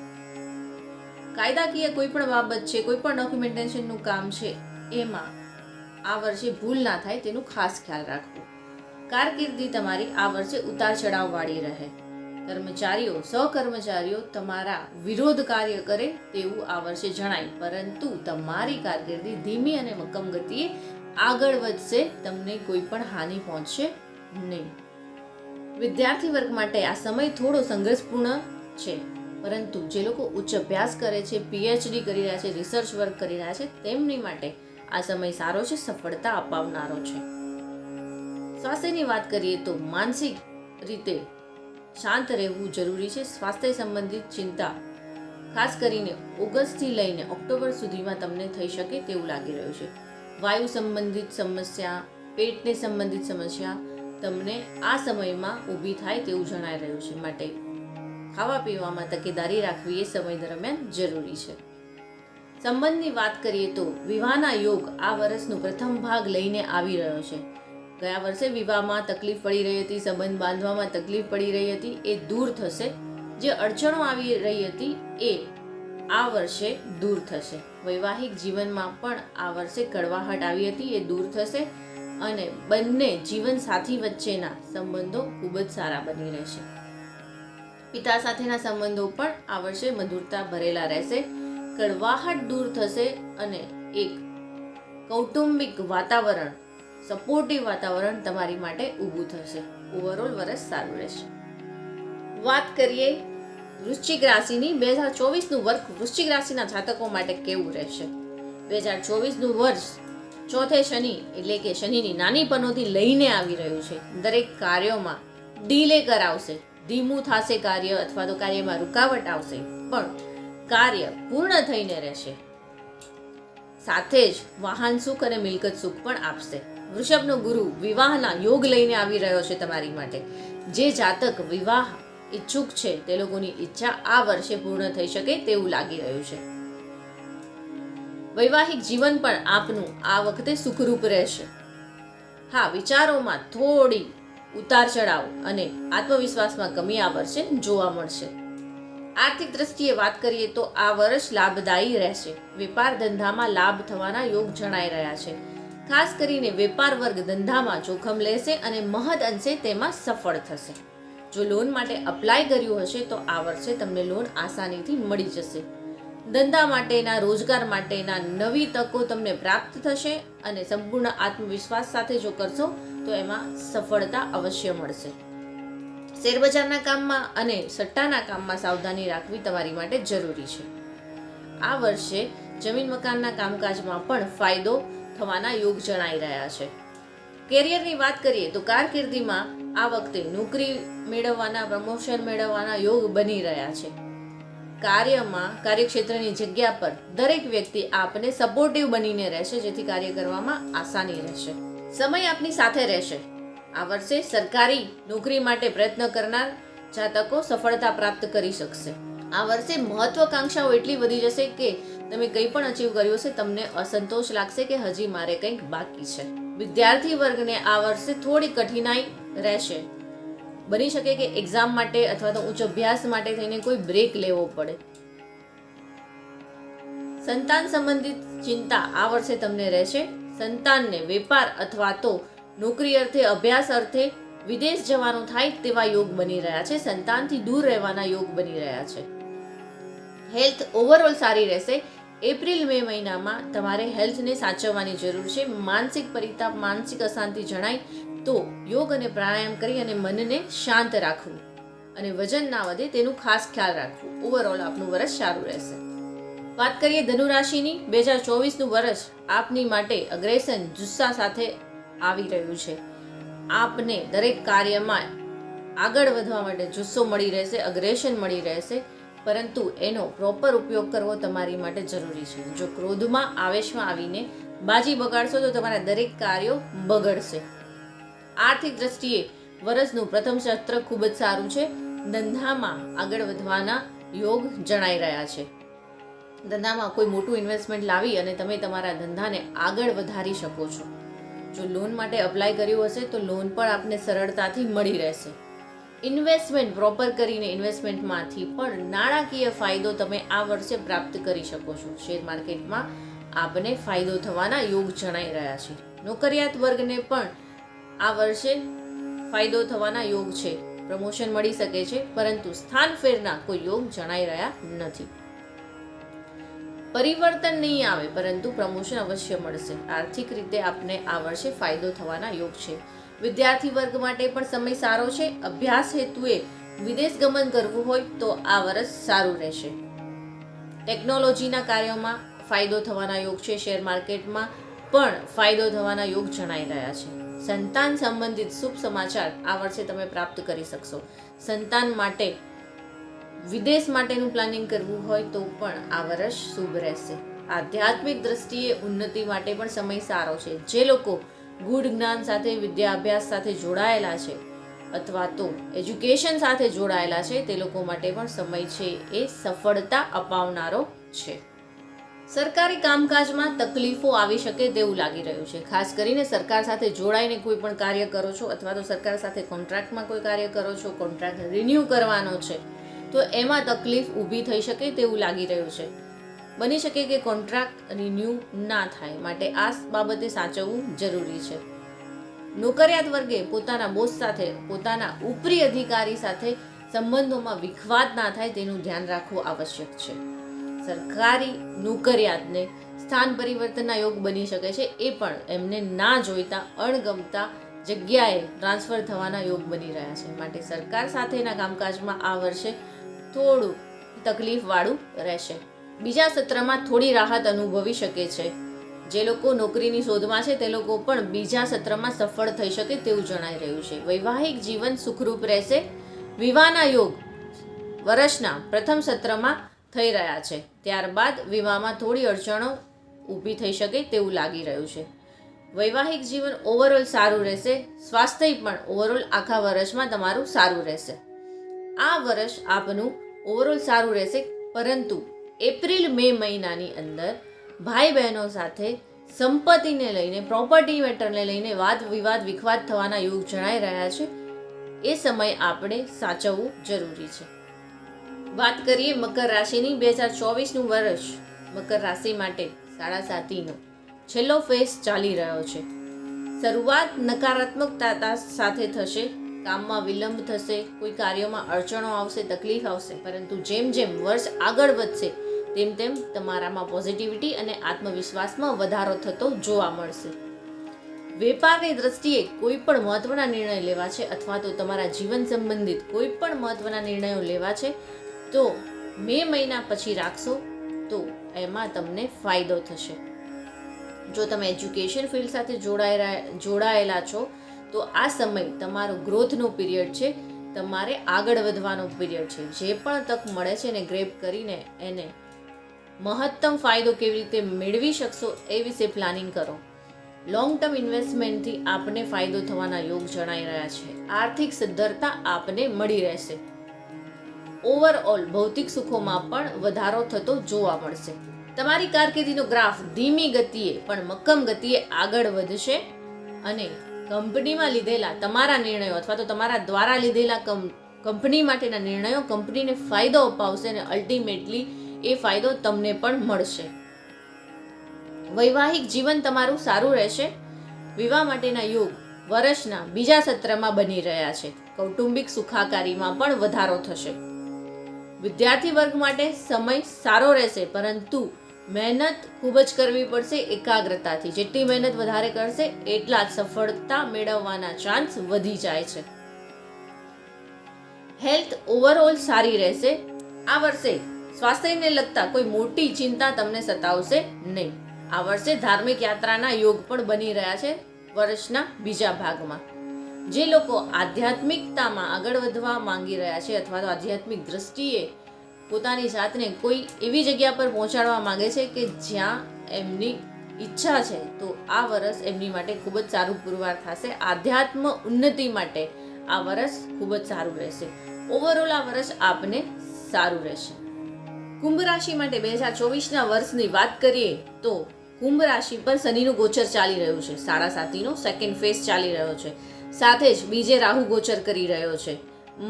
કાયદાકીય કોઈ પણ બાબત છે, કોઈ પણ ડોક્યુમેન્ટેશનનું કામ છે, એમાં આ વર્ષે ભૂલ ના થાય તેનું ખાસ ખ્યાલ રાખવું. કારકિર્દી તમારી આ વર્ષે ઉતાર ચઢાવ વાળી રહે. કર્મચારીઓ, સહકર્મચારીઓ તમારા વિરોધ કાર્ય કરે તેવું આ વર્ષે જણાય, પરંતુ તમારી કારકિર્દી ધીમી અને મક્કમ ગતિએ આગળ વધશે. તમને કોઈ પણ હાનિ પહોંચશે નહીં. વિદ્યાર્થી વર્ગ માટે આ સમય થોડો સંઘર્ષપૂર્ણ છે, પરંતુ જે લોકો ઉચ્ચ અભ્યાસ કરે છે, પીએચડી કરી રહ્યા છે, રિસર્ચ વર્ક કરી રહ્યા છે, તેમની માટે આ સમય સારો છે, સફળતા અપાવનારો છે. સ્વાસ્થ્યની વાત કરીએ તો માનસિક રીતે શાંત રહેવું જરૂરી છે. સ્વાસ્થ્ય સંબંધિત ચિંતા ખાસ કરીને ઓગસ્ટથી લઈને ઓક્ટોબર સુધીમાં તમને થઈ શકે તેવું લાગી રહ્યું છે. વાયુ સંબંધિત સમસ્યા, પેટને સંબંધિત સમસ્યા તમને આ સમયમાં ઊભી થાય તેવું જણાઈ રહ્યું છે. માટે ખાવા પીવામાં તકેદારી રાખવી એ સમય દરમિયાન જરૂરી છે. સંબંધની વાત કરીએ તો વિવાહના યોગ આ વર્ષનો પ્રથમ ભાગ લઈને આવી રહ્યો છે. ગયા વર્ષે વિવાહમાં તકલીફ પડી રહી હતી, સંબંધ બાંધવામાં તકલીફ પડી રહી હતી, એ દૂર થશે. જે અડચણો આવી રહી હતી એ આ વર્ષે દૂર થશે. વૈવાહિક જીવનમાં પણ આ વર્ષે કડવાહટ આવી હતી, એ દૂર થશે અને બંને જીવન સાથી વચ્ચેના સંબંધો ખૂબ જ સારા બની રહેશે. પિતા સાથેના સંબંધો પણ આ વર્ષે મધુરતા ભરેલા રહેશે. કડવાહટ દૂર થશે અને એક કૌટુંબિક વાતાવરણ, સપોર્ટિવ વાતાવરણ તમારી માટે ઊભું થશે. ઓવરઓલ વર્ષ સારું રહેશે. વાત કરીએ વૃશ્ચિક રાશિની. 2024નું વર્ષ વૃશ્ચિક રાશિના જાતકો માટે કેવું રહેશે? 2024નું વર્ષ ચોથે શનિ એટલે કે શનિની નાની પનોતી લઈને આવી રહ્યું છે. દરેક કાર્યોમાં ડીલે કરાવશે, ધીમું થશે કાર્ય અથવા તો કાર્યમાં રૂકાવટ આવશે, પણ કાર્ય પૂર્ણ થઈને રહેશે. સાથે જ વાહન સુખ અને મિલકત સુખ પણ આપશે. વૃષભનો ગુરુ વિવાહના યોગ લઈને આવી રહ્યો છે તમારી માટે. જે જાતક વિવાહ ઈચ્છુક છે તે લોકોની ઈચ્છા આ વર્ષે પૂર્ણ થઈ શકે તેવું લાગી રહ્યું છે. વૈવાહિક જીવન પણ આપનું આ વખતે સુખરૂપ રહેશે. હા, વિચારોમાં થોડી ઉતાર ચઢાવ અને આત્મવિશ્વાસમાં કમી આ વર્ષે જોવા મળશે. આર્થિક દ્રષ્ટિએ વાત કરીએ તો આ વર્ષ લાભદાયી રહેશે. વેપાર ધંધામાં લાભ થવાના યોગ જણાઈ રહ્યા છે. ખાસ કરીને વેપાર વર્ગ ધંધામાં જોખમ લેશે અને મહદ અંશે તેમાં સફળ થશે. જો લોન માટે અપ્લાય કર્યું હશે તો આ વર્ષે તમને લોન આસાનીથી મળી જશે. ધંધા માટેના, રોજગાર માટેના નવી તકો તમને પ્રાપ્ત થશે અને સંપૂર્ણ આત્મવિશ્વાસ સાથે જો કરશો તો એમાં સફળતા અવશ્ય મળશે. શેરબજારના કામમાં અને સટ્ટાના કામમાં સાવધાની રાખવી તમારી માટે જરૂરી છે. આ વર્ષે જમીન મકાનના કામકાજમાં પણ ફાયદો થવાના યોગ જણાઈ રહ્યા છે. કેરિયરની વાત કરીએ તો કારકિર્દીમાં આ વખતે નોકરી મેળવવાના, પ્રમોશન મેળવવાના યોગ બની રહ્યા છે. કાર્યક્ષેત્રની જગ્યા પર દરેક વ્યક્તિ આપને સપોર્ટિવ બનીને રહેશે, જેથી કાર્ય કરવામાં આસાની રહેશે. સમય આપની સાથે રહેશે. આ વર્ષે સરકારી નોકરી માટે પ્રયત્ન કરનાર જાતકો સફળતા પ્રાપ્ત કરી શકશે. આ વર્ષે મહત્વાકાંક્ષાઓ એટલી વધી જશે કે તમે કંઈ પણ અચીવ કર્યું હશે, તમને અસંતોષ લાગશે કે હજી મારે કંઈક બાકી છે. વિદ્યાર્થી વર્ગને આ વર્ષે થોડી કઠિનાઈ રહેશે. બની શકે કે એક્ઝામ માટે અથવા તો ઉચ્ચ અભ્યાસ માટે થઈને કોઈ બ્રેક લેવો પડે. સંતાન સંબંધિત ચિંતા આ વર્ષે તમને રહેશે. સંતાનને વેપાર અથવા તો નોકરી અર્થે, અભ્યાસ અર્થે વિદેશ જવાનું થાય તેવા યોગ બની રહ્યા છે. સંતાનથી દૂર રહેવાના યોગ બની રહ્યા છે. હેલ્થ ઓવરઓલ સારી રહેશે. એપ્રિલ-મે મહિનામાં તમારે હેલ્થને સાચવવાની જરૂર છે. માનસિક પરિતાપ, માનસિક અશાંતિ જણાય તો યોગ અને પ્રાણાયામ કરી અને મનને શાંત રાખવું અને વજન ના વધે તેનું ખાસ ખ્યાલ રાખવું. ઓવરઓલ આપનું વર્ષ સારું રહેશે. વાત કરીએ ધનુ રાશિની, 2024નું વર્ષ આપની માટે અગ્રેસન, જુસ્સા સાથે આવી રહ્યું છે. આપને દરેક કાર્યમાં આગળ વધવા માટે જુસ્સો મળી રહેશે, અગ્રેશન મળી રહેશે, પરંતુ એનો પ્રોપર ઉપયોગ કરવો તમારી માટે જરૂરી છે. જો ક્રોધમાં, આવેશમાં આવીને બાજી બગાડશો તો તમારા દરેક કાર્યો બગડશે. આર્થિક દ્રષ્ટિએ વર્ષનું પ્રથમ સત્ર ખૂબ જ સારું છે. ધંધામાં આગળ વધવાના યોગ જણાઈ રહ્યા છે. ધંધામાં કોઈ મોટું ઇન્વેસ્ટમેન્ટ લાવી અને તમે તમારા ધંધાને આગળ વધારી શકો છો. જો લોન માટે અપ્લાય કર્યું હશે તો લોન પણ આપને સરળતાથી મળી રહેશે. ઇન્વેસ્ટમેન્ટ પ્રોપર કરીને ઇન્વેસ્ટમેન્ટમાંથી પણ નાણાકીય ફાયદો તમે આ વર્ષે પ્રાપ્ત કરી શકો છો. શેર માર્કેટમાં આપને ફાયદો થવાના યોગ જણાઈ રહ્યા છે. નોકરિયાત વર્ગને પણ આ વર્ષે ફાયદો થવાના યોગ છે. પ્રમોશન મળી શકે છે, પરંતુ સ્થાન ફેરના કોઈ યોગ જણાઈ રહ્યા નથી. પરિવર્તન નહીં આવે, પરંતુ પ્રમોશન અવશ્ય મળશે. આર્થિક રીતે આપને આ વર્ષે ફાયદો થવાના યોગ છે. વિદ્યાર્થી વર્ગ માટે પણ સમય સારો છે. અભ્યાસ હેતુએ વિદેશ ગમન કરવું હોય તો આ વર્ષ સારું રહેશે. ટેકનોલોજીના કાર્યોમાં ફાયદો થવાના યોગ છે. શેર માર્કેટમાં પણ ફાયદો થવાના યોગ જણાઈ રહ્યા છે. સંતાન સંબંધિત શુભ સમાચાર આ વર્ષે તમે પ્રાપ્ત કરી શકશો. સંતાન માટે વિદેશ માટેનું પ્લાનિંગ કરવું હોય તો પણ આ વર્ષ શુભ રહેશે. આધ્યાત્મિક દ્રષ્ટિએ ઉન્નતિ માટે પણ સમય સારો છે. જે લોકો ગૂઢ જ્ઞાન સાથે, વિદ્યા અભ્યાસ સાથે જોડાયેલા છે અથવા તો એજ્યુકેશન સાથે જોડાયેલા છે તે લોકો માટે પણ સમય છે એ સફળતા અપાવનારો છે. સરકારી કામકાજમાં તકલીફો આવી શકે તેવું લાગી રહ્યું છે. ખાસ કરીને સરકાર સાથે જોડાઈને કોઈ પણ કાર્ય કરો છો અથવા તો સરકાર સાથે કોન્ટ્રાક્ટમાં કોઈ કાર્ય કરો છો, કોન્ટ્રાક્ટ રિન્યૂ કરવાનો છે તો એમાં તકલીફ ઊભી થઈ શકે તેવું લાગી રહ્યું છે. બની શકે કે કોન્ટ્રાક્ટ રિન્યૂ ના થાય, માટે આ બાબતે સાચવવું જરૂરી છે. નોકરિયાત વર્ગે પોતાના બોસ સાથે, પોતાના ઉપરી અધિકારી સાથે સંબંધોમાં વિખવાદ ના થાય તેનું ધ્યાન રાખવું આવશ્યક છે. સરકારી નોકરિયાતને સ્થાન પરિવર્તનના યોગ બની શકે છે. એ પણ એમને ના જોઈતા, અણગમતા જગ્યાએ ટ્રાન્સફર થવાના યોગ બની રહ્યા છે. માટે સરકાર સાથેના કામકાજમાં આ વર્ષે થોડું તકલીફવાળું રહેશે. બીજા સત્રમાં થોડી રાહત અનુભવી શકે છે. જે લોકો નોકરીની શોધમાં છે તે લોકો પણ બીજા સત્રમાં સફળ થઈ શકે તેવું જણાઈ રહ્યું છે. વૈવાહિક જીવન સુખરૂપ રહેશે. વિવાહના યોગ વર્ષના પ્રથમ સત્રમાં થઈ રહ્યા છે. ત્યારબાદ વિવાહમાં થોડી અડચણો ઊભી થઈ શકે તેવું લાગી રહ્યું છે. વૈવાહિક જીવન ઓવરઓલ સારું રહેશે. સ્વાસ્થ્ય પણ ઓવરઓલ આખા વર્ષમાં તમારું સારું રહેશે. આ વર્ષ આપનું ઓવરઓલ સારું રહેશે, પરંતુ એપ્રિલ-મે મહિનાની અંદર ભાઈ બહેનો સાથે સંપત્તિને લઈને, પ્રોપર્ટી મેટરને લઈને વાદ વિવાદ, વિખવાદ થવાના યોગ જણાઈ રહ્યા છે. એ સમય આપણે સાચવવું જરૂરી છે. વાત કરીએ મકર રાશિની, 2024નું વર્ષ મકર રાશિ માટે સાડાસાતીનો છેલ્લો ફેઝ ચાલી રહ્યો છે. શરૂઆત નકારાત્મકતા સાથે થશે. કામમાં વિલંબ થશે, કોઈ કાર્યોમાં અડચણો આવશે, તકલીફ આવશે, પરંતુ જેમ જેમ વર્ષ આગળ વધશે તેમ તેમ તમારામાં પોઝિટિવિટી અને આત્મવિશ્વાસમાં વધારો થતો જોવા મળશે. વેપારની દ્રષ્ટિએ કોઈ પણ મહત્વના નિર્ણય લેવા છે અથવા તો તમારા જીવન સંબંધિત કોઈ પણ મહત્વના નિર્ણયો લેવા છે તો મે મહિના પછી રાખશો તો એમાં તમને ફાયદો થશે. જો તમે એજ્યુકેશન ફિલ્ડ સાથે જોડાયેલા છો તો આ સમય તમારો ગ્રોથનો પીરિયડ છે, તમારે આગળ વધવાનો પીરિયડ છે. જે પણ તક મળે છે એને ગ્રેબ કરીને એને મહત્તમ ફાયદો કેવી રીતે મેળવી શકશો એ વિશે પ્લાનિંગ કરો. લોંગ ટર્મ ઇન્વેસ્ટમેન્ટથી આપને ફાયદો થવાના યોગ જણાઈ રહ્યા છે. આર્થિક સદ્ધરતા આપને મળી રહેશે. ઓવરઓલ ભૌતિક સુખોમાં પણ વધારો થતો જોવા મળશે. તમારી કારકિર્દીનો ગ્રાફ ધીમી ગતિએ પણ મક્કમ ગતિએ આગળ વધશે અને કંપનીમાં લીધેલા તમારા નિર્ણયો અથવા તો તમારા દ્વારા લીધેલા કંપની માટેના નિર્ણયો કંપનીને ફાયદો અપાવશે અને અલ્ટિમેટલી એ ફાયદો તમને પણ મળશે. વૈવાહિક જીવન તમારું સારું રહેશે. વિવાહ માટેના યોગ વર્ષના બીજા સત્રમાં બની રહ્યા છે. કૌટુંબિક સુખાકારીમાં પણ વધારો થશે. વિદ્યાર્થી વર્ગ માટે સમય સારો રહેશે, પરંતુ મહેનત ખૂબ જ કરવી પડશે એકાગ્રતાથી. જેટલી મહેનત વધારે કરશે એટલા જ સફળતા મેળવવાના ચાન્સ વધી જાય છે. હેલ્થ ઓવરઓલ સારી રહેશે. આ વર્ષે સ્વાસ્થ્યને લગતા કોઈ મોટી ચિંતા તમને સતાવશે નહીં. આ વર્ષે ધાર્મિક યાત્રાના યોગ પણ બની રહ્યા છે વર્ષના બીજા ભાગમાં. જે લોકો આધ્યાત્મિકતામાં આગળ વધવા માંગી રહ્યા છે અથવા તો આધ્યાત્મિક દ્રષ્ટિએ પોતાની જાતને કોઈ એવી જગ્યા પર પહોંચાડવા માંગે છે કે જ્યાં એમની ઈચ્છા છે, તો આ વર્ષ એમની માટે ખૂબ જ સારું પુરવાર થશે. આધ્યાત્મ ઉન્નતિ માટે આ વર્ષ ખૂબ જ સારું રહેશે. ઓવરઓલ આ વર્ષ આપને સારું રહેશે. કુંભ રાશિ માટે 2024ના વર્ષની વાત કરીએ તો કુંભ રાશિ પર શનિનું ગોચર ચાલી રહ્યું છે. 7.5નો સેકન્ડ ફેઝ ચાલી રહ્યો છે. સાથે જ બીજે રાહુ ગોચર કરી રહ્યો છે.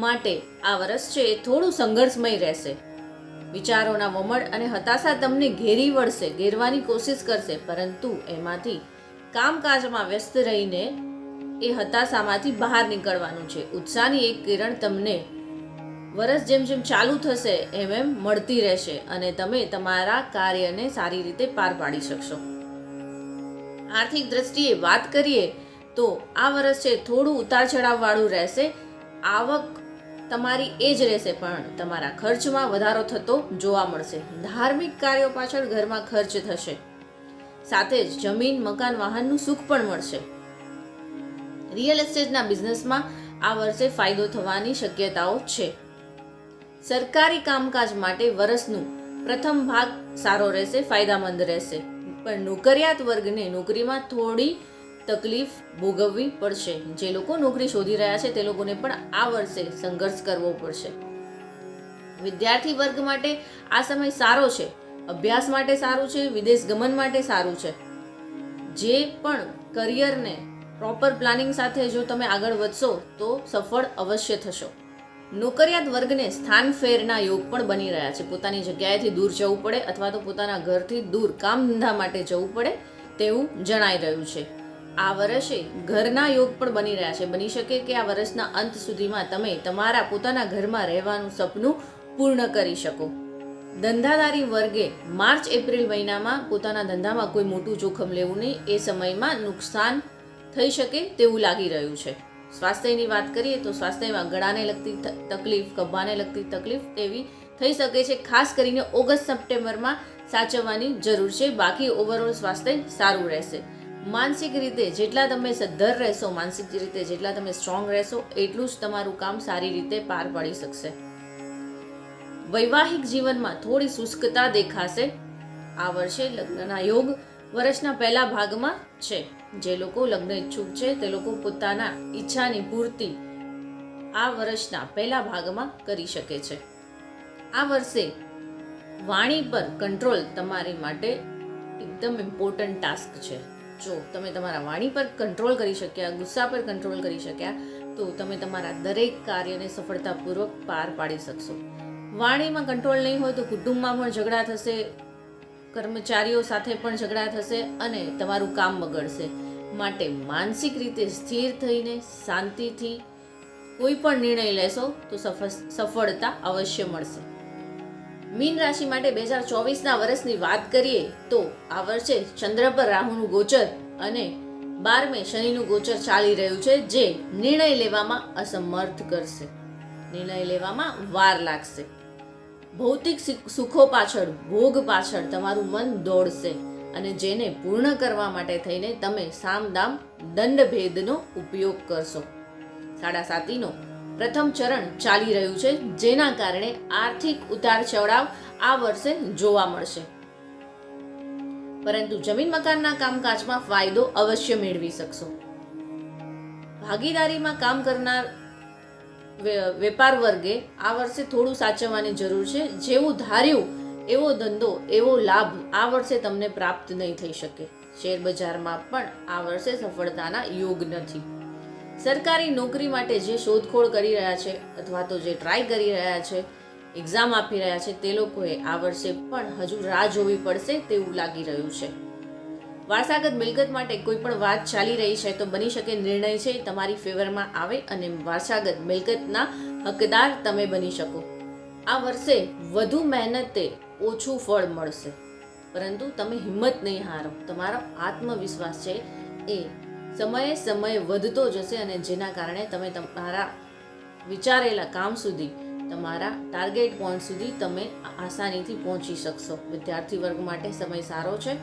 માટે આ વર્ષ છે એ થોડું સંઘર્ષમય રહેશે. વિચારોના વમળ અને હતાશા તમને ઘેરી વળશે, ઘેરવાની કોશિશ કરશે, પરંતુ એમાંથી કામકાજમાં વ્યસ્ત રહીને એ હતાશામાંથી બહાર નીકળવાનું છે. ઉત્સાહની એક કિરણ તમને વર્ષ જેમ જેમ ચાલુ થશે એમ એમ મળતી રહેશે અને તમે તમારા કાર્યને સારી રીતે પાર પાડી શકશો. આર્થિક દ્રષ્ટિએ વાત કરીએ તો આ વર્ષ છે થોડું ઉતાર ચઢાવ વાળું રહેશે. આવક તમારી એ જ રહેશે, પણ તમારા ખર્ચમાં વધારો થતો જોવા મળશે. ધાર્મિક કાર્યો પાછળ ઘરમાં ખર્ચ થશે. સાથે જ જમીન, મકાન, વાહનનું સુખ પણ મળશે. રિયલ એસ્ટેટના બિઝનેસમાં આ વર્ષે ફાયદો થવાની શક્યતાઓ છે. સરકારી કામકાજ માટે વર્ષનું પ્રથમ ભાગ સારો રહેશે, ફાયદામંદ રહેશે. પણ નોકરિયાત વર્ગને નોકરીમાં થોડી તકલીફ ભોગવવી પડશે. જે લોકો નોકરી શોધી રહ્યા છે તે લોકોને પણ આ વર્ષે સંઘર્ષ કરવો પડશે. વિદ્યાર્થી વર્ગ માટે આ સમય સારો છે. અભ્યાસ માટે સારું છે, વિદેશ ગમન માટે સારું છે. જે પણ કરિયરને પ્રોપર પ્લાનિંગ સાથે જો તમે આગળ વધશો તો સફળ અવશ્ય થશો. નોકરિયાત વર્ગને સ્થાન ફેરના યોગ પણ બની રહ્યા છે. પોતાની જગ્યાએથી દૂર જવું પડે અથવા તો પોતાના ઘરથી દૂર કામ ધંધા માટે જવું પડે તેવું જણાઈ રહ્યું છે. આ વર્ષે ઘરના યોગ પણ બની રહ્યા છે. બની શકે કે આ વર્ષના અંત સુધીમાં તમે તમારા પોતાના ઘરમાં રહેવાનું સપનું પૂર્ણ કરી શકો. ધંધાદારી વર્ગે માર્ચ એપ્રિલ મહિનામાં પોતાના ધંધામાં કોઈ મોટું જોખમ લેવું નહીં. એ સમયમાં નુકસાન થઈ શકે તેવું લાગી રહ્યું છે. સ્વાસ્થ્યની વાત કરીએ તો સ્વાસ્થ્યમાં ગળાને લગતી તકલીફ, ખભાને લગતી તકલીફ તેવી થઈ શકે છે. ખાસ કરીને ઓગસ્ટ સપ્ટેમ્બરમાં સાચવવાની જરૂર છે. બાકી ઓવરઓલ સ્વાસ્થ્ય સારું રહેશે. માનસિક રીતે જેટલા તમે સદ્ધર રહેશો, માનસિક રીતે જેટલા તમે સ્ટ્રોંગ રહેશો, એટલું જ તમારું કામ સારી રીતે પાર પાડી શકશે. વૈવાહિક જીવનમાં થોડી શુષ્કતા દેખાશે. આ વર્ષે લગ્નના યોગ વર્ષના પહેલા ભાગમાં છે. જે લોકો લગ્ન ઈચ્છુક છે તે લોકો પોતાના ઈચ્છાની પૂર્તિ આ વર્ષના પહેલા ભાગમાં કરી શકે છે. આ વર્ષે વાણી પર કંટ્રોલ તમારી માટે એકદમ ઇમ્પોર્ટન્ટ ટાસ્ક છે. જો તમે તમારા વાણી પર કંટ્રોલ કરી શક્યા, ગુસ્સા પર કંટ્રોલ કરી શક્યા, તો તમે તમારા દરેક કાર્યને સફળતાપૂર્વક પાર પાડી શકશો. વાણીમાં કંટ્રોલ નહીં હોય તો કુટુંબમાં પણ ઝઘડા થશે, કર્મચારીઓ સાથે પણ ઝઘડા થશે અને તમારું કામ બગડશે. માટે માનસિક રીતે સ્થિર થઈને શાંતિથી કોઈ પણ નિર્ણય લેશો તો સફળતા અવશ્ય મળશે. મીન રાશિ માટે 2024ના વર્ષની વાત કરીએ તો આ વર્ષે ચંદ્ર પર રાહુનું ગોચર અને 12મે શનિનું ગોચર ચાલી રહ્યું છે, જે નિર્ણય લેવામાં અસમર્થ કરશે. નિર્ણય લેવામાં વાર લાગશે. ભૌતિક સુખો પાછળ, ભોગ પાછળ તમારું મન દોડશે અને જેને પૂર્ણ કરવા માટે થઈને તમે સામદામ દંડ ભેદનો ઉપયોગ કરશો. 7.5નો પ્રથમ ચરણ ચાલી રહ્યું છે, જેના કારણે આર્થિક ઉતાર ચઢાવ આ વર્ષે જોવા મળશે. પરંતુ જમીન મકાનના કામકાજમાં ફાયદો અવશ્ય મેળવી શકશો. ભાગીદારીમાં કામ કરનાર વેપાર વર્ગે આ વર્ષે થોડું સાચવવાની જરૂર છે. જેવું ધાર્યું એવો ધંધો, એવો લાભ આ વર્ષે તમને પ્રાપ્ત નહીં થઈ શકે. શેર બજારમાં પણ આ વર્ષે સફળતાના યોગ નથી. સરકારી નોકરી માટે જે શોધખોળ કરી રહ્યા છે અથવા તો જે ટ્રાય કરી રહ્યા છે, એક્ઝામ આપી રહ્યા છે, તે લોકોએ આ વર્ષે પણ હજુ રાહ જોવી પડશે તેવું લાગી રહ્યું છે. વારસાગત મિલકત માટે કોઈ પણ વાત ચાલી રહી છે તો બની શકે નિર્ણય છે તમારી ફેવરમાં આવે અને વારસાગત મિલકતના હકદાર તમે બની શકો. આ વર્ષે વધુ મહેનતે ઓછું ફળ મળશે, પરંતુ તમે હિંમત નહીં હારો. તમારો આત્મવિશ્વાસ છે એ સમયે વધતો જશે અને જેના કારણે તમે તમારા વિચારેલા કામ સુધી, તમારા ટાર્ગેટ પોઈન્ટ સુધી તમે આસાનીથી પહોંચી શકશો. વિદ્યાર્થી વર્ગ માટે સમય સારો છે.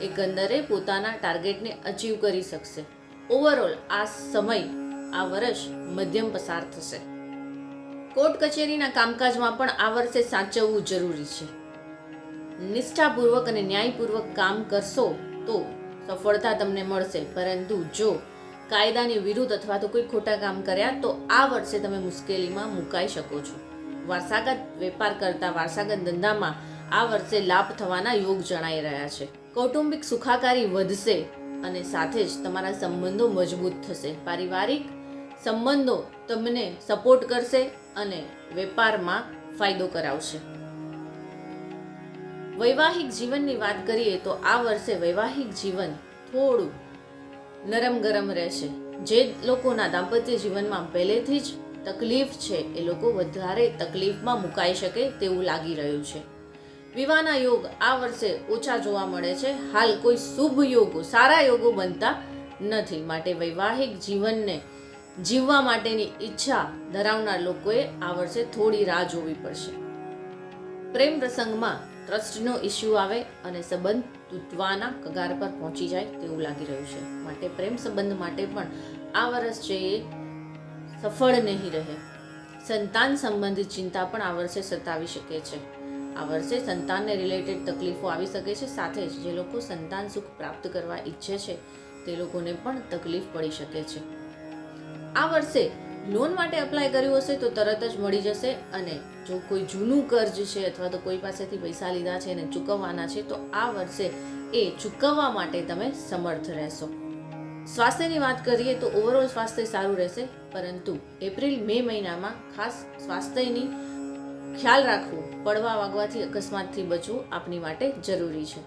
એકંદરે પોતાના ટાર્ગેટને અચીવ કરી શકશે. ઓવરઓલ આ સમય, આ વર્ષ મધ્યમ પસાર થશે. કોર્ટ કચેરીના કામકાજમાં પણ આ વર્ષે સાચવવું જરૂરી છે. નિષ્ઠાપૂર્વક અને ન્યાયપૂર્વક કામ કરશો તો સફળતા તમને મળશે, પરંતુ જો કાયદાની વિરુદ્ધ અથવા તો કોઈ ખોટા કામ કર્યા તો આ વર્ષે તમે મુશ્કેલીમાં મુકાઈ શકો છો. વારસાગત વેપાર કરતા, વારસાગત ધંધામાં આ વર્ષે લાભ થવાના યોગ જણાઈ રહ્યા છે. કૌટુંબિક સુખાકારી વધશે અને સાથે જ તમારા સંબંધો મજબૂત થશે. પારિવારિક સંબંધો તમને સપોર્ટ કરશે અને વેપારમાં ફાયદો કરાવશે. વૈવાહિક જીવનની વાત કરીએ તો આ વર્ષે વૈવાહિક જીવન થોડું નરમ ગરમ રહેશે. જે લોકોના દાંપત્ય જીવનમાં પહેલેથી જ તકલીફ છે એ લોકો વધારે તકલીફમાં મુકાઈ શકે તેવું લાગી રહ્યું છે. વિવાહના યોગ આ વર્ષે ઓછા જોવા મળે છે. હાલ કોઈ શુભ યોગો, સારા યોગો બનતા નથી, માટે વૈવાહિક જીવનને જીવવા માટેની ઈચ્છા ધરાવનાર લોકોએ આ વર્ષે થોડી રાહ જોવી પડશે. પ્રેમ પ્રસંગમાં ટ્રસ્ટનો ઇસ્યુ આવે અને સંબંધ તૂટવાના કગાર પર પહોંચી જાય તેવું લાગી રહ્યું છે. માટે પ્રેમ સંબંધ માટે પણ આ વર્ષ છે એ સફળ નહીં રહે. સંતાન સંબંધિત ચિંતા પણ આ વર્ષે સતાવી શકે છે. આ વર્ષે સંતાનને રિલેટેડ તકલીફો આવી શકે છે. સાથે જ જે લોકો સંતાન સુખ પ્રાપ્ત કરવા ઈચ્છે છે તે લોકોને પણ તકલીફ પડી શકે છે. આ વર્ષે લોન માટે અપ્લાય કર્યું હશે તો તરત જ મળી જશે, અને જો કોઈ જૂનું કર્જ છે અથવા તો કોઈ પાસેથી પૈસા લીધા છે અને ચૂકવવાના છે તો આ વર્ષે એ ચૂકવવા માટે તમે સમર્થ રહેશો. સ્વાસ્થ્યની વાત કરીએ તો ઓવરઓલ સ્વાસ્થ્ય સારું રહેશે, પરંતુ એપ્રિલ-મે મહિનામાં ખાસ સ્વાસ્થ્યની ખ્યાલ રાખવું, પડવા વાગવાથી, અકસ્માતથી બચવું આપની માટે જરૂરી છે.